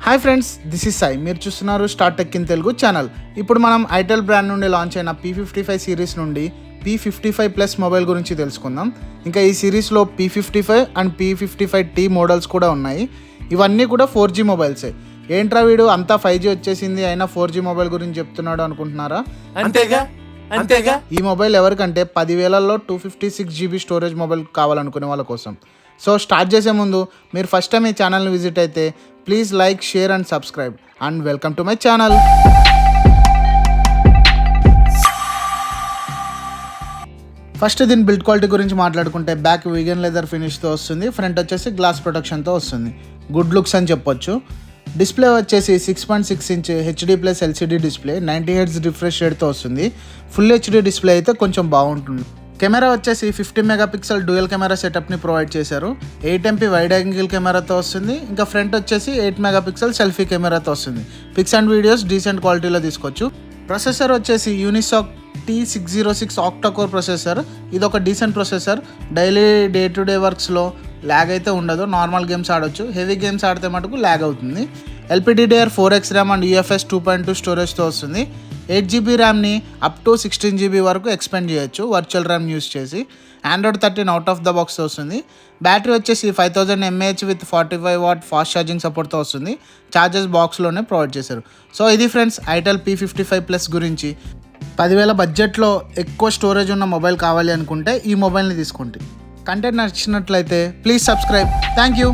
Hi friends, this is Sai. మీరు చూస్తున్నారు star tech in Telugu channel. ఇప్పుడు మనం ఐటెల్ బ్రాండ్ నుండి లాంచ్ అయిన P55 సిరీస్ నుండి P55+ మొబైల్ గురించి తెలుసుకుందాం. ఇంకా ఈ సిరీస్లో P55 అండ్ P55T మోడల్స్ కూడా ఉన్నాయి. ఇవన్నీ కూడా 4G మొబైల్సే. ఏంట్రా వీడు అంతా 5G వచ్చేసింది అయినా 4G మొబైల్ గురించి చెప్తున్నాడు అనుకుంటున్నారా? అంతేగా ఈ మొబైల్ ఎవరికంటే 10,000లో 256GB స్టోరేజ్ మొబైల్ కావాలనుకునే వాళ్ళ కోసం. సో స్టార్ట్ చేసే ముందు మీరు ఫస్ట్ టైం ఈ ఛానల్ని విజిట్ అయితే please like, share and subscribe and welcome to my channel. First దీని బిల్డ్ క్వాలిటీ గురించి మాట్లాడుకుంటే బ్యాక్ వీగన్ లెదర్ ఫినిష్తో వస్తుంది, ఫ్రంట్ వచ్చేసి గ్లాస్ ప్రొటెక్షన్తో వస్తుంది. గుడ్ లుక్స్ అని చెప్పొచ్చు. డిస్ప్లే వచ్చేసి 6.6 inch HD+ LCD display, 90Hz refresh రేట్తో వస్తుంది. ఫుల్ HD డిస్ప్లే అయితే కొంచెం బాగుంటుంది. కెమెరా వచ్చేసి 50 మెగాపిక్సెల్ డ్యూయల్ కెమెరా సెటప్ని ప్రొవైడ్ చేశారు. 8MP వైడ్ యాంగిల్ కెమెరాతో వస్తుంది. ఇంకా ఫ్రంట్ వచ్చేసి 8 మెగాపిక్సెల్ సెల్ఫీ కెమెరాతో వస్తుంది. పిక్స్ అండ్ వీడియోస్ డీసెంట్ క్వాలిటీలో తీసుకోవచ్చు. ప్రొసెసర్ వచ్చేసి Unisoc T606 octa core processor. ఇది ఒక decent processor. Daily day to day వర్క్స్లో ల్యాగ్ అయితే ఉండదు. నార్మల్ గేమ్స్ ఆడొచ్చు. హెవీ గేమ్స్ ఆడితే మటుకు ల్యాగ్ అవుతుంది. LPDDR 4X RAM and UFS 2.2 స్టోరేజ్తో వస్తుంది. 8GB ర్యామ్ని అప్ టు 16GB వరకు ఎక్స్పెండ్ చేయొచ్చు వర్చువల్ ర్యామ్ యూస్ చేసి. Android 13 అవుట్ ఆఫ్ ద బాక్స్తో వస్తుంది. బ్యాటరీ వచ్చేసి 5000 mAh with 45W fast charging సపోర్ట్తో వస్తుంది. ఛార్జెస్ బాక్స్లోనే ప్రొవైడ్ చేశారు. సో ఇది ఫ్రెండ్స్ ఐటెల్ P55+ గురించి. 10,000 బడ్జెట్లో ఎక్కువ స్టోరేజ్ ఉన్న మొబైల్ కావాలి అనుకుంటే ఈ మొబైల్ని తీసుకోండి. కంటెంట్ నచ్చినట్లయితే ప్లీజ్ సబ్స్క్రైబ్. Thank you.